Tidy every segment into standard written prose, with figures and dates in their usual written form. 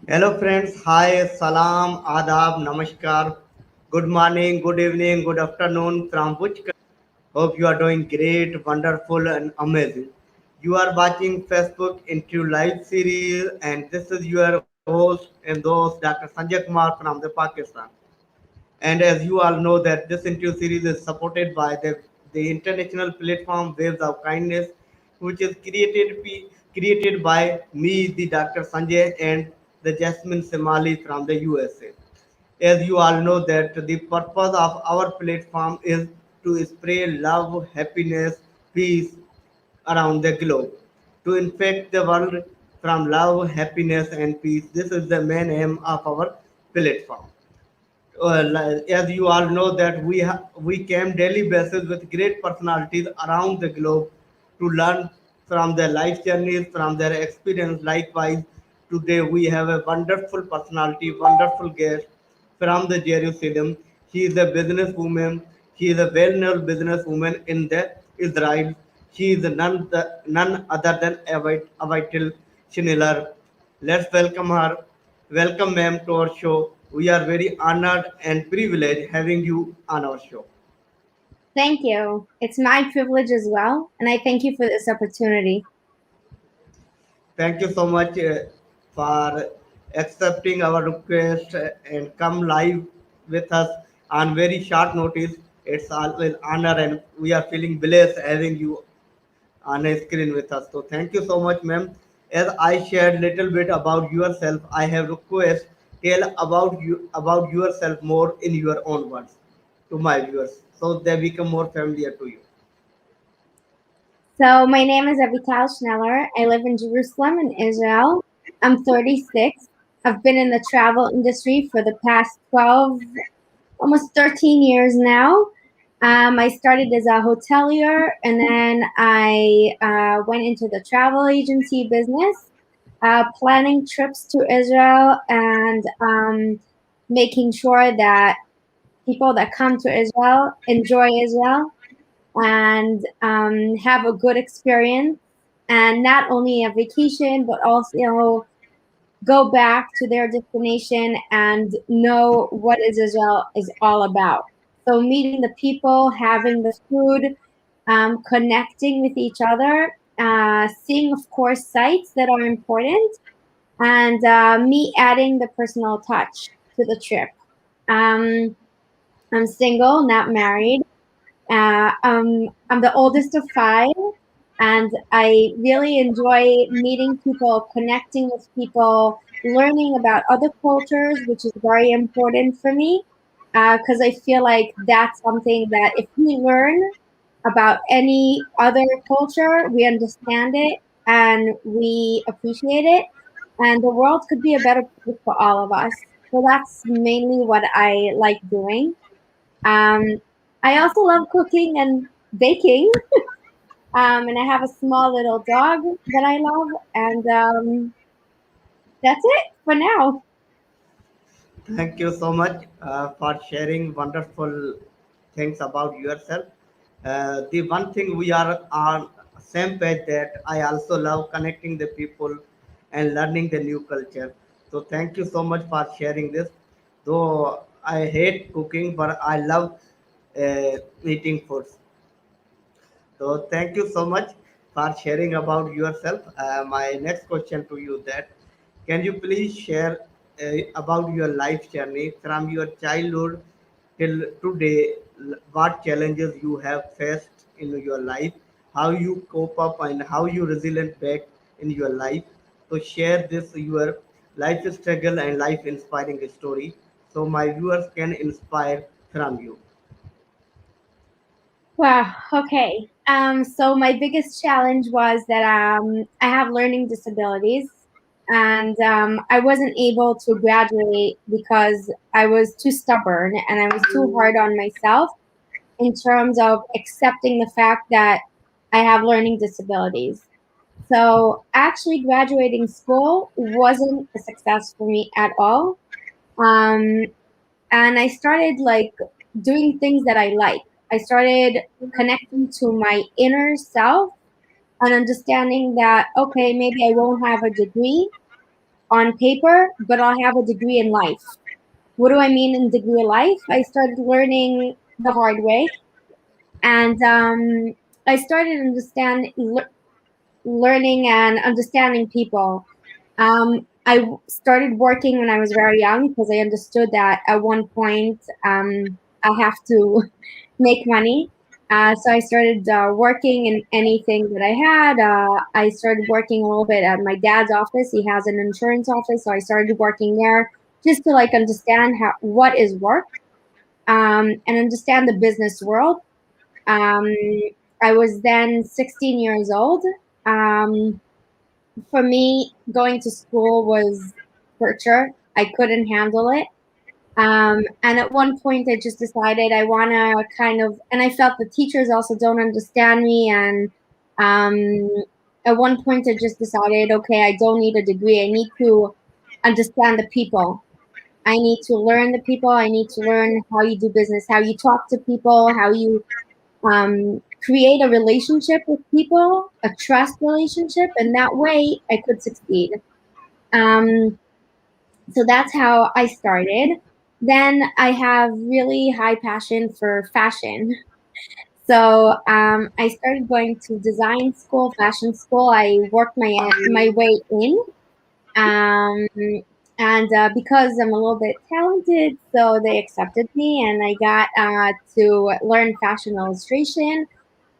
Hello friends, hi, salam, adab, namaskar, good morning, good evening, good afternoon from which hope you are doing great, wonderful and amazing. You are watching Facebook into live series and this is your host and host Dr. Sanjay Kumar from the Pakistan. And as you all know that this interview series is supported by the international platform Waves of Kindness, which is created by me, the Dr. Sanjay, and the Jasmine Somali from the USA. As you all know that the purpose of our platform is to spread love, happiness, peace around the globe. To infect the world from love, happiness, and peace. This is the main aim of our platform. As you all know that we came daily basis with great personalities around the globe to learn from their life journeys, from their experience. Likewise, today we have a wonderful personality, wonderful guest from the Jerusalem. She is a businesswoman. She is a well-known businesswoman in the Israel. She is none other than Avital Shneller. Let's welcome her. Welcome, ma'am, to our show. We are very honored and privileged having you on our show. Thank you. It's my privilege as well, and I thank you for this opportunity. Thank you so much for accepting our request and come live with us on very short notice. It's always honor and we are feeling blessed having you on a screen with us. So thank you so much, ma'am. As I shared little bit about yourself, I have request tell about yourself more in your own words to my viewers, so they become more familiar to you. So, my name is Avital Shneller. I live in Jerusalem, in Israel. I'm 36. I've been in the travel industry for the past 12, almost 13 years now. I started as a hotelier and then I went into the travel agency business, planning trips to Israel and making sure that people that come to Israel enjoy Israel and have a good experience, and not only a vacation but also go back to their destination and know what is Israel is all about. So meeting the people, having the food, connecting with each other, seeing of course sites that are important, and me adding the personal touch to the trip. Um, I'm single, not married. I'm the oldest of five, and I really enjoy meeting people, connecting with people, learning about other cultures, which is very important for me because I feel like that's something that if we learn about any other culture, we understand it and we appreciate it, and the world could be a better place for all of us. So that's mainly what I like doing. Um, I also love cooking and baking, and I have a small little dog that I love, and that's it for now. Thank you so much for sharing wonderful things about yourself. The one thing we are on same page that I also love connecting the people and learning the new culture. So thank you so much for sharing this. Though I hate cooking, but I love eating foods. So thank you so much for sharing about yourself. My next question to you that can you please share about your life journey from your childhood till today? What challenges you have faced in your life, how you cope up, and how you resilient back in your life. So share this your life struggle and life inspiring story, so my viewers can inspire from you. Wow. Okay. So my biggest challenge was that I have learning disabilities, and I wasn't able to graduate because I was too stubborn and I was too hard on myself in terms of accepting the fact that I have learning disabilities. So actually graduating school wasn't a success for me at all. Um, and I started like doing things that I like. I started connecting to my inner self and understanding that okay, maybe I won't have a degree, on paper, but I'll have a degree in life. What do I mean in degree in life? I started learning the hard way, and I started learning and understanding people. Started working when I was very young because I understood that at one point I have to make money. So I started working in anything that I had. I started working a little bit at my dad's office. He has an insurance office, so I started working there just to like understand what is work and understand the business world. Um, I was then 16 years old. Um, for me, going to school was torture. I couldn't handle it. And at one point, I just decided I want to kind of, and I felt the teachers also don't understand me. And um, at one point, I just decided, okay, I don't need a degree. I need to understand the people. I need to learn the people. I need to learn how you do business, how you talk to people, how you create a relationship with people, a trust relationship, and that way I could succeed. Um, so that's how I started. Then I have really high passion for fashion. So I started going to design school, fashion school. I worked my way in, um, and because I'm a little bit talented, so they accepted me, and I got to learn fashion illustration.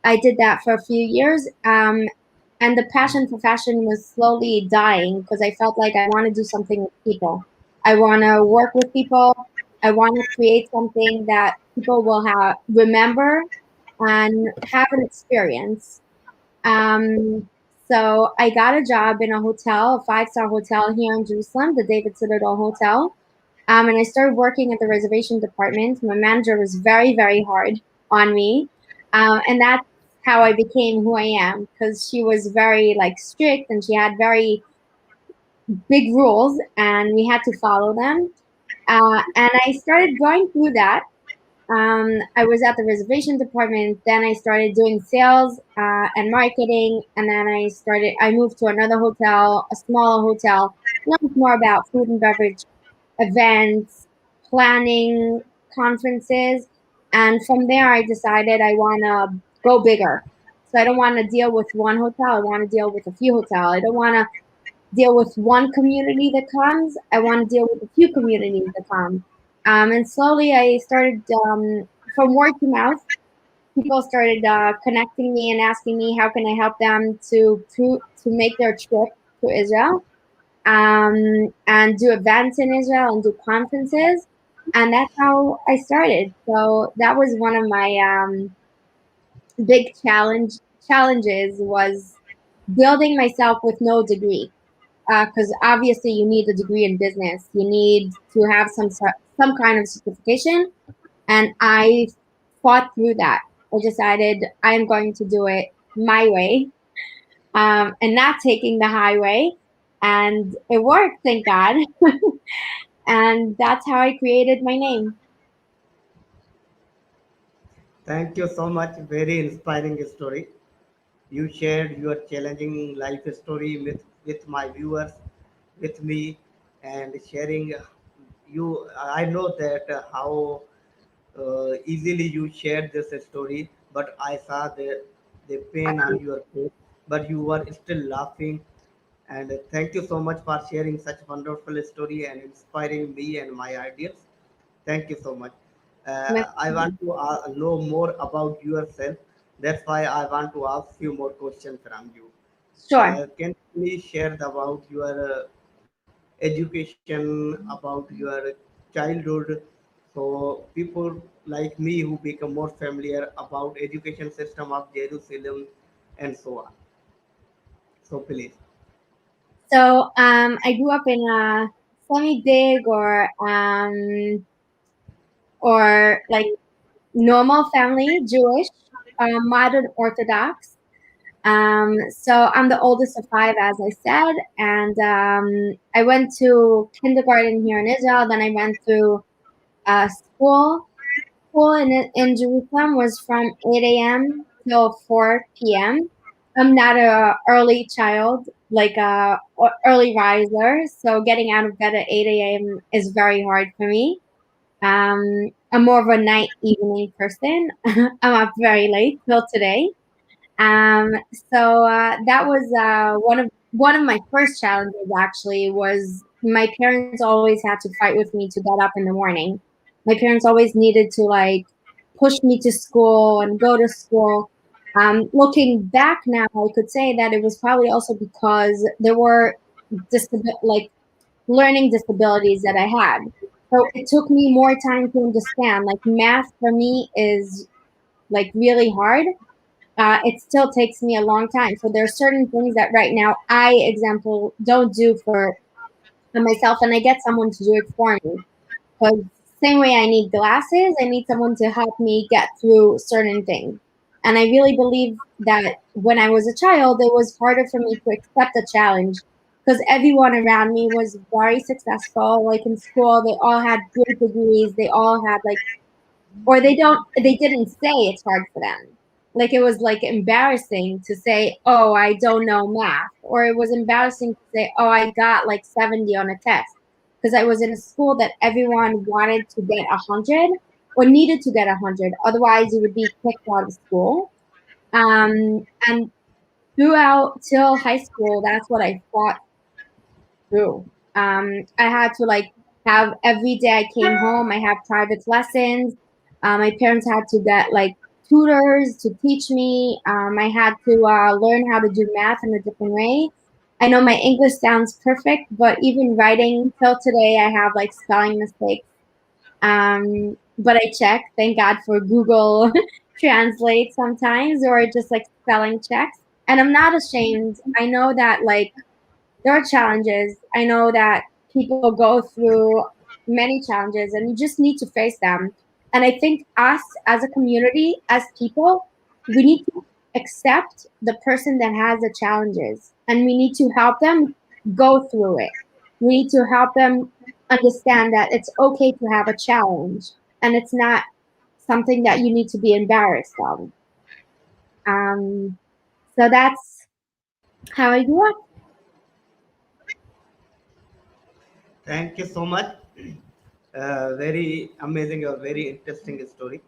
I did that for a few years. And the passion for fashion was slowly dying because I felt like I want to do something with people. I want to work with people. I want to create something that people will have remember and have an experience. So I got a job in a hotel, a five-star hotel here in Jerusalem, the David Citadel Hotel. And I started working at the reservation department. My manager was very, very hard on me. And that's how I became who I am because she was very like strict and she had very big rules and we had to follow them. And I started going through that. I was at the reservation department. Then I started doing sales and marketing. And then I moved to another hotel, a smaller hotel, learned more about food and beverage events, planning conferences. And from there, I decided I want to go bigger. So I don't want to deal with one hotel. I want to deal with a few hotels. I don't want to deal with one community that comes. I want to deal with a few communities that come. And slowly, I started from word to mouth. People started connecting me and asking me how can I help them to make their trip to Israel and do events in Israel and do conferences. And that's how I started. So that was one of my big challenges was building myself with no degree. Because obviously you need a degree in business. You need to have some kind of certification. And I fought through that. I decided I'm going to do it my way and not taking the highway. And it worked, thank God. And that's how I created my name. Thank you so much. Very inspiring story. You shared your challenging life story with my viewers, with me, and sharing you. I know that how easily you shared this story, but I saw the pain on your face, but you were still laughing. And thank you so much for sharing such wonderful story and inspiring me and my ideas. Thank you so much. I want to know more about yourself. That's why I want to ask few more questions from you. Sure. Can you please share about your education, about your childhood, so people like me who become more familiar about education system of Jerusalem and so on. So please. So I grew up in a semi big or like normal family, Jewish, modern Orthodox. So I'm the oldest of five, as I said, and I went to kindergarten here in Israel. Then I went to school. School in Jerusalem was from 8 a.m. till 4 p.m. I'm not a early child. like a early riser, so getting out of bed at 8 a.m. is very hard for me. Um, I'm more of a night evening person. I'm up very late till today. Um, that was one of my first challenges. Actually, was my parents always had to fight with me to get up in the morning. My parents always needed to like push me to school and go to school. Looking back now, I could say that it was probably also because there were like learning disabilities that I had. So it took me more time to understand. Like math for me is like really hard. It still takes me a long time. So there are certain things that right now I, example, don't do for myself, and I get someone to do it for me. Because same way I need glasses, I need someone to help me get through certain things. And I really believe that when I was a child, it was harder for me to accept a challenge because everyone around me was very successful. Like in school, they all had great degrees. They all had like, or they didn't say it's hard for them. Like it was like embarrassing to say, oh, I don't know math, or it was embarrassing to say, oh, I got like 70 on a test, because I was in a school that everyone wanted to get 100 or needed to get 100, otherwise you would be kicked out of school. And throughout till high school, that's what I fought through. I had to like have every day I came home, I had private lessons. My parents had to get like tutors to teach me. I had to learn how to do math in a different way. I know my English sounds perfect, but even writing till today, I have like spelling mistakes. But I check. Thank God for Google Translate sometimes, or just like spelling checks. And I'm not ashamed. I know that like there are challenges. I know that people go through many challenges and you just need to face them. And I think us as a community, as people, we need to accept the person that has the challenges and we need to help them go through it. We need to help them understand that it's okay to have a challenge and it's not something that you need to be embarrassed of. Um, so that's how I grew up. Thank you so much. Very amazing or very interesting story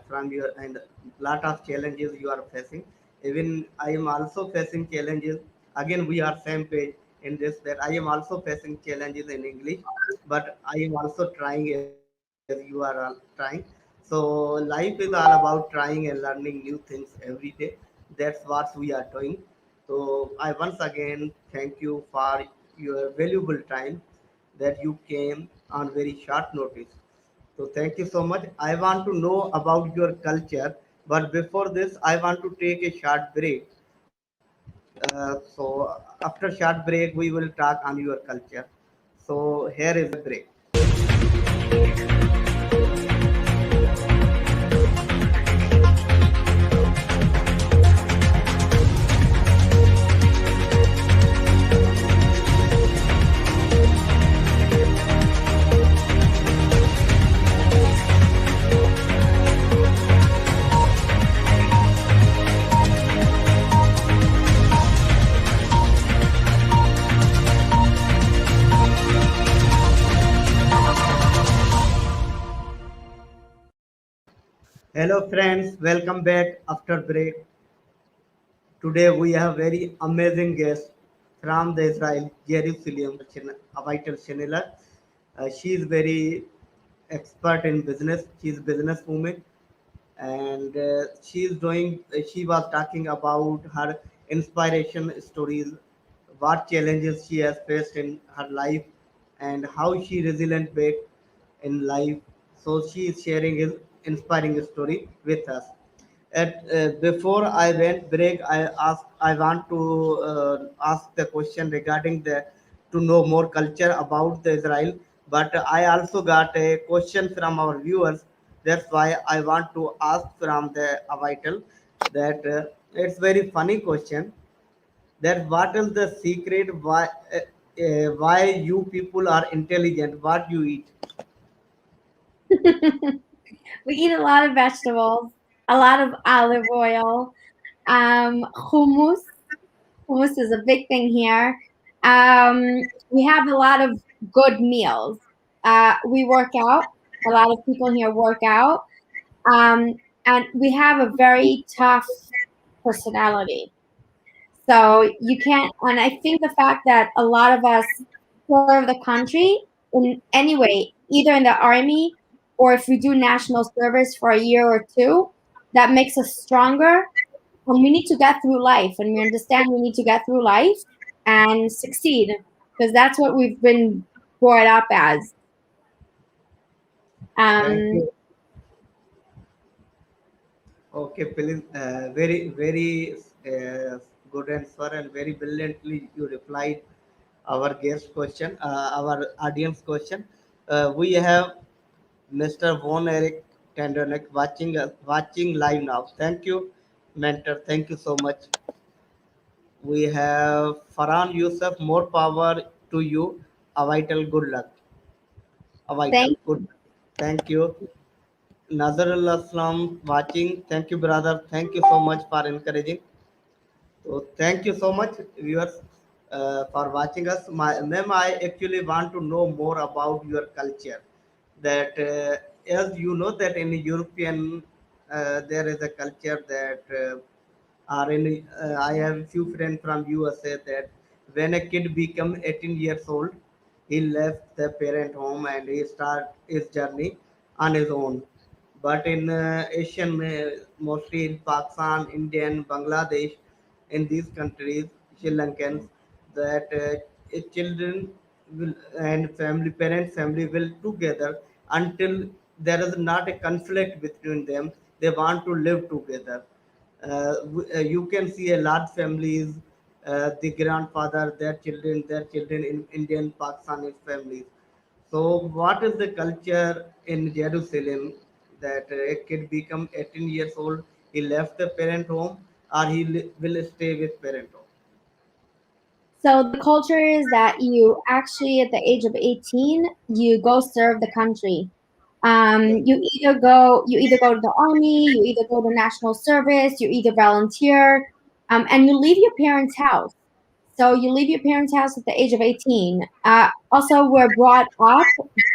from your and lot of challenges you are facing. Even I am also facing challenges. Again, we are same page in this, that I am also facing challenges in English, but I am also trying as you are all trying. So life is all about trying and learning new things every day. That's what we are doing. So I once again thank you for your valuable time that you came on very short notice. So thank you so much. I want to know about your culture, but before this, I want to take a short break. So after short break, we will talk on your culture. So here is a break. Hello friends, welcome back after break. Today we have very amazing guest from the Israel, Jerusalem, Avital Shneller. She is very expert in business. She is businesswoman, and she was talking about her inspiration stories, what challenges she has faced in her life, and how she resilient back in life. So she is sharing his inspiring story with us. Before I went break, I want to ask the question regarding the to know more culture about the Israel. But I also got a question from our viewers. That's why I want to ask from the Avital that it's very funny question, that what is the secret why you people are intelligent, what you eat. We eat a lot of vegetables, a lot of olive oil, hummus. Hummus is a big thing here. We have a lot of good meals. We work out. A lot of people here work out. Um, and we have a very tough personality. So you can't, and I think the fact that a lot of us serve the country in any way, either in the army or if we do national service for a year or two, that makes us stronger. And we need to get through life, and we understand we need to get through life and succeed because that's what we've been brought up as. Thank Um, you. Okay, please. Very good answer and very brilliantly you replied our guest question, our audience question. We have Mr. Von Eric Tenderneck watching live now. Thank you, mentor. Thank you so much. We have Farhan Yusuf. More power to you. A vital good luck. A vital thank good. Thank you. Nazarullah Aslam watching. Thank you, brother. Thank you so much for encouraging. So thank you so much, viewers, for watching us. Ma'am, I actually want to know more about your culture. That as you know that in European there is a culture that are in. I have few friends from USA that when a kid become 18 years old, he left the parent home and he start his journey on his own. But in Asian, mostly in Pakistan, Indian, Bangladesh, in these countries, Sri Lankans, that children will and family, parents, family will together until there is not a conflict between them. They want to live together. You can see a large families, the grandfather, their children in Indian, Pakistani families. So, what is the culture in Jerusalem that a kid become 18 years old, he left the parent home, or he will stay with parent home? So the culture is that you actually, at the age of 18, you go serve the country. Yes. You either go to the army, you either go to national service, you either volunteer, and you leave your parents' house. So you leave your parents' house at the age of 18. Also, we're brought up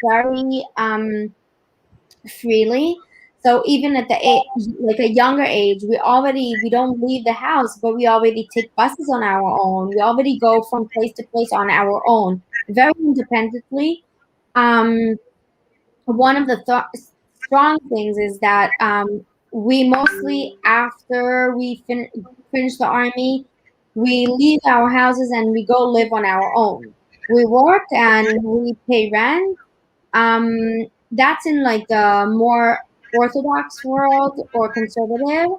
very freely. So even at the like a younger age, we don't leave the house, but we already take buses on our own. We already go from place to place on our own, very independently. Um, One of the strong things is that we mostly after finish the army, we leave our houses and we go live on our own. We work and we pay rent. um, that's in like the more orthodox world or conservative,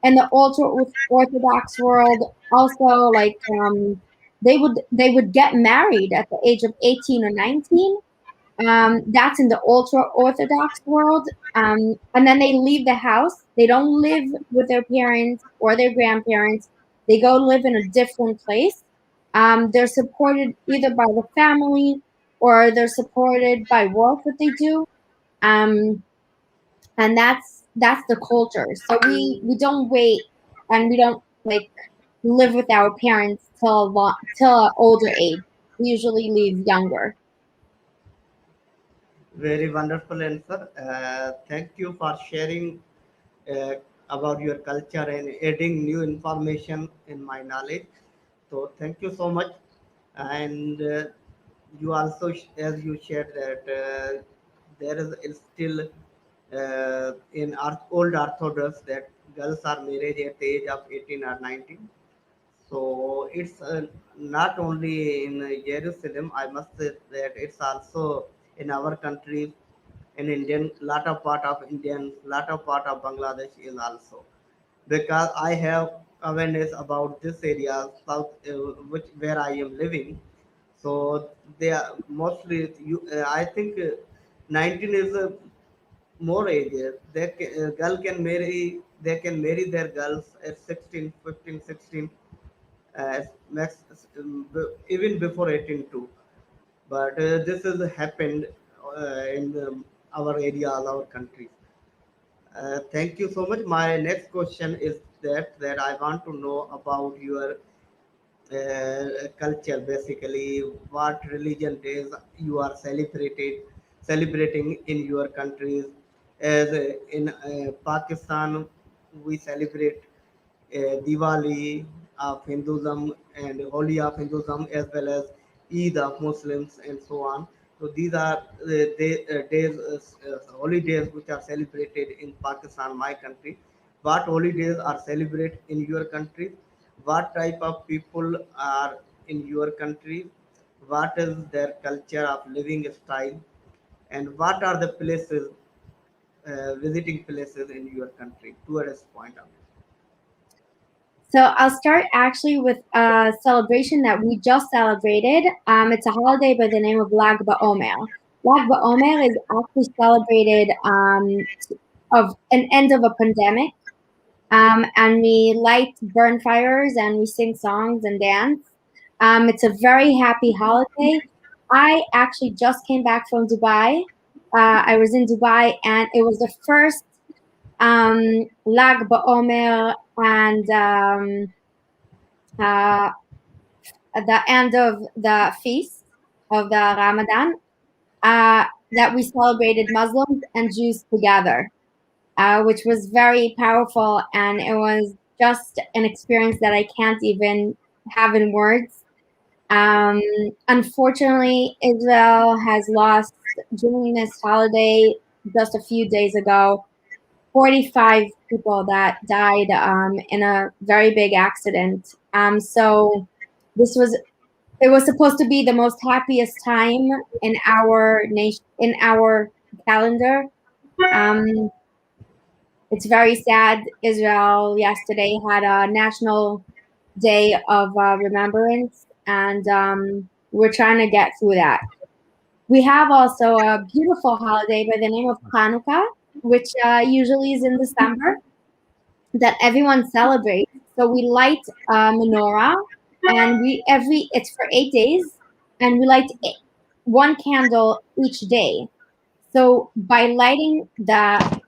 and the ultra orthodox world also like they would get married at the age of 18 or 19. That's in the ultra orthodox world. And then they leave the house. They don't live with their parents or their grandparents. They go live in a different place. They're supported either by the family or they're supported by work that they do. Um, and that's the culture. So we don't wait and we don't like live with our parents till an older age. We usually leave younger. Very wonderful answer. Thank you for sharing uh, about your culture and adding new information in my knowledge. So thank you so much. And you also, as you shared that there is still in old Orthodox that girls are married at the age of 18 or 19. So it's not only in Jerusalem. I must say that it's also in our country, in Indian, lot of part of Indian, lot of part of Bangladesh is also, because I have awareness about this area, south, which where I am living. So they are mostly you. I think 19 is more age. Girl can marry. They can marry their girls at 16, 15, 16, max, even before 18 too. But this has happened in our area, our countries. Thank you so much. My next question is that I want to know about your culture, basically what religion days you are celebrating in your countries. As in Pakistan we celebrate Diwali of Hinduism and Holi of Hinduism, as well as Eid of Muslims, and so on. So these are days, holidays which are celebrated in Pakistan, my country. What holidays are celebrated in your country? What type of people are in your country? What is their culture of living style? And what are the places, visiting places in your country, tourist point of view? So I'll start actually with a celebration that we just celebrated. It's a holiday by the name of Lag BaOmer. Lag BaOmer is actually celebrated of an end of a pandemic. And we light burn fires and we sing songs and dance. It's a very happy holiday. I actually just came back from Dubai. I was in Dubai and it was the first Lag BaOmer and uh, at the end of the feast of the Ramadan that we celebrated Muslims and Jews together, which was very powerful. And it was just an experience that I can't even have in words. Um, Unfortunately, Israel has lost during this holiday just a few days ago 45 people that died in a very big accident. So this was it was supposed to be the most happiest time in our nation, in our calendar. Um, it's very sad. Israel yesterday had a national day of remembrance, and we're trying to get through that. We have also a beautiful holiday by the name of Hanukkah, which usually is in December, that everyone celebrates. So we light a menorah, and we every it's for 8 days, and we light one candle each day. So by lighting the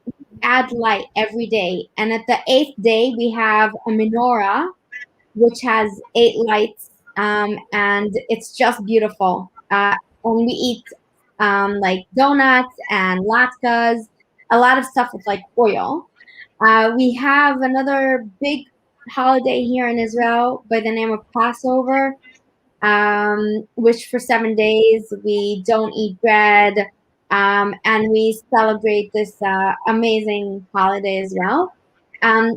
add light every day, and at the eighth day we have a menorah which has eight lights, and it's just beautiful. And we eat like donuts and latkes, a lot of stuff with like oil. We have another big holiday here in Israel by the name of Passover, which for 7 days we don't eat bread, and we celebrate this amazing holiday as well.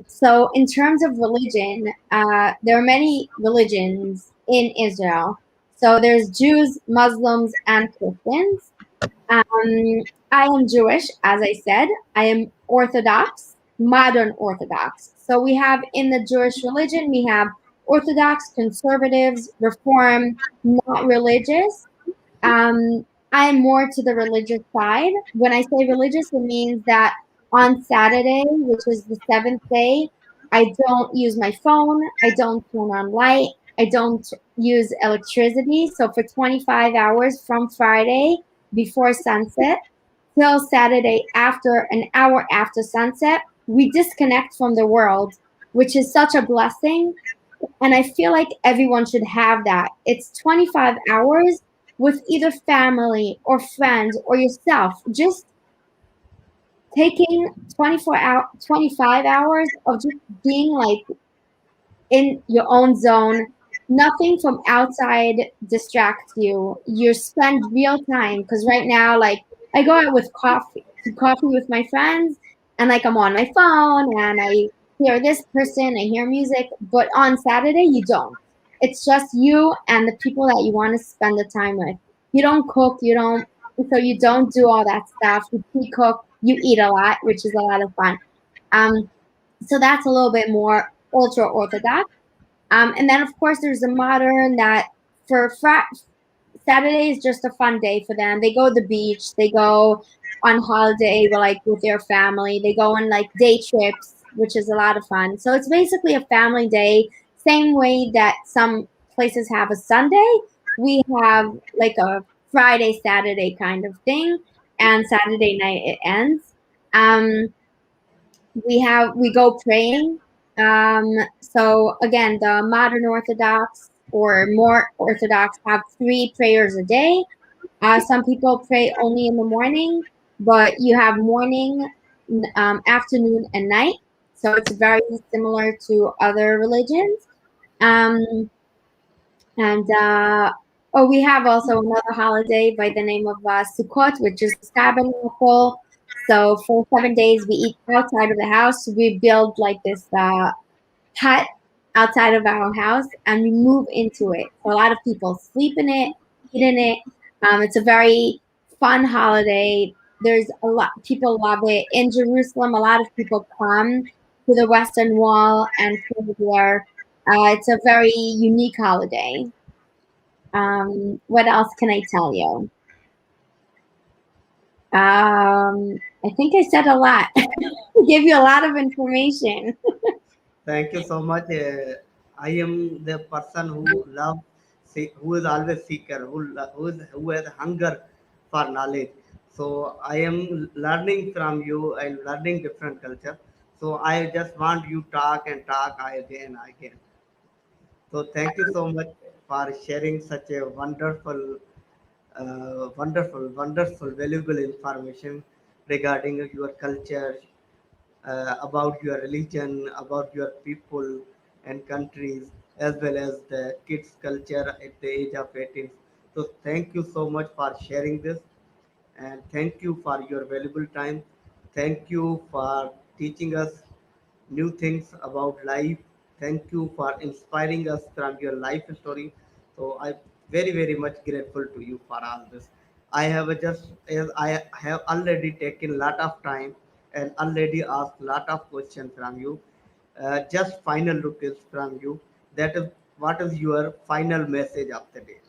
So, in terms of religion, there are many religions in Israel. So, there's Jews, Muslims, and Christians. I am Jewish, as I said. I am Orthodox, modern Orthodox. So we have in the Jewish religion, we have Orthodox, conservatives, Reform, not religious. I am more to the religious side. When I say religious, it means that on Saturday, which is the seventh day, I don't use my phone. I don't turn on light. I don't use electricity. So for 25 hours from Friday before sunset till Saturday after an hour after sunset, we disconnect from the world, which is such a blessing. And I feel like everyone should have that. It's 25 hours with either family or friends or yourself. Just taking 25 hours of just being like in your own zone. Nothing from outside distracts you. You spend real time because right now, like I go out with coffee with my friends, and like I'm on my phone and I hear this person, I hear music. But on Saturday, you don't. It's just you and the people that you want to spend the time with. You don't cook. You don't. So you don't do all that stuff. You pre-cook. You eat a lot, which is a lot of fun. Um, so that's a little bit more ultra orthodox. And then, of course, there's the modern that for Saturday is just a fun day for them. They go to the beach, they go on holiday like with their family, they go on like day trips, which is a lot of fun. So it's basically a family day, same way that some places have a Sunday. We have like a Friday, Saturday kind of thing, and Saturday night it ends. Um, we go praying. So again, the modern Orthodox or more Orthodox have 3 prayers a day. Some people pray only in the morning, but you have morning, afternoon, and night. So it's very similar to other religions. Um, and oh, we have also another holiday by the name of Sukkot, which is tabernacle. So for 7 days, we eat outside of the house. We build like this hut outside of our house, and we move into it. So a lot of people sleep in it, eat in it. It's a very fun holiday. There's a lot people love it in Jerusalem. A lot of people come to the Western Wall and pray there. It's a very unique holiday. What else can I tell you? I think I said a lot. Give you a lot of information. Thank you so much. I am the person who loves, who is always seeker, who has hunger for knowledge. So I am learning from you and learning different culture. So I just want you talk and talk again. So thank you so much for sharing such a wonderful, valuable information regarding your culture, about your religion, about your people and countries, as well as the kids' culture at the age of 18. So thank you so much for sharing this, and thank you for your valuable time. Thank you for teaching us new things about life. Thank you for inspiring us from your life story. So I'm very much grateful to you for all this. I have just as I have already taken lot of time and already asked lot of questions from you. Just final look is from you. That is what is your final message of the day.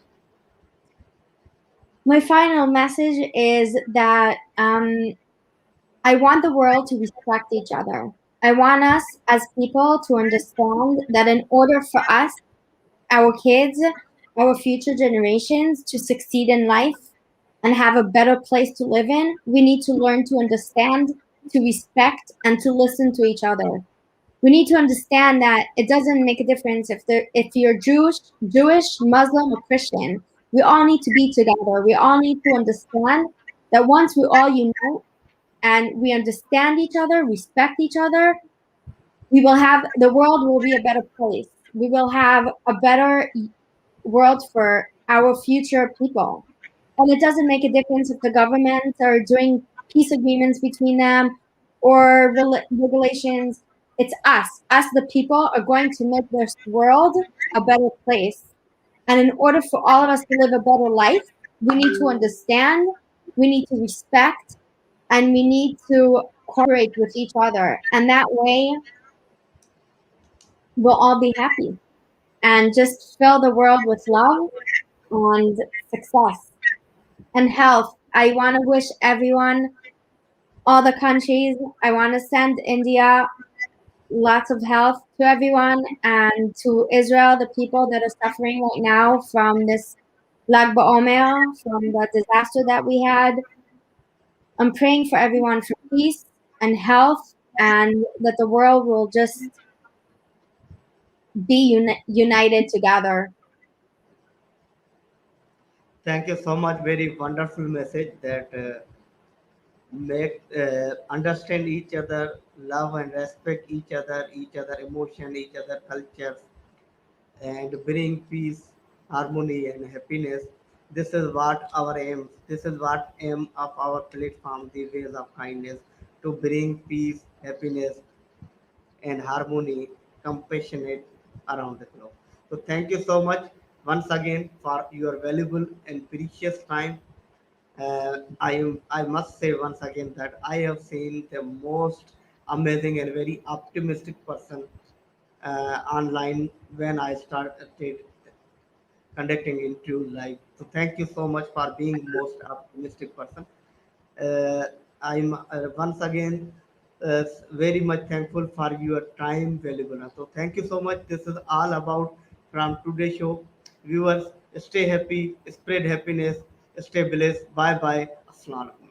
My final message is that I want the world to respect each other. I want us as people to understand that in order for us, our kids, our future generations to succeed in life and have a better place to live in, we need to learn to understand, to respect, and to listen to each other. We need to understand that it doesn't make a difference if you're Jewish, Muslim, or Christian. We all need to be together. We all need to understand that once we all unite and we understand each other, respect each other, we will have the world will be a better place. We will have a better world for our future people. And it doesn't make a difference if the governments are doing peace agreements between them or regulations. It's us. Us, the people, are going to make this world a better place. And in order for all of us to live a better life, we need to understand, we need to respect, and we need to cooperate with each other. And that way, we'll all be happy and just fill the world with love and success and health. I want to wish everyone, all the countries, I want to send India lots of health to everyone and to Israel, the people that are suffering right now from this Lag BaOmer, from the disaster that we had. I'm praying for everyone for peace and health and that the world will just be united together. Thank you so much. Very wonderful message that make understand each other, love and respect each other emotion, each other cultures, and bring peace, harmony, and happiness. This is what our aim. This is what aim of our platform, the ways of kindness, to bring peace, happiness, and harmony, compassionate around the globe. So thank you so much once again for your valuable and precious time. I must say once again that I have seen the most amazing and very optimistic person online when I started conducting into life. So thank you so much for being most optimistic person. Uh, I'm once again very much thankful for your time valuable. So thank you so much. This is all about from today's show. Viewers, stay happy, spread happiness, stay blessed. Bye bye. Assalamu alaikum.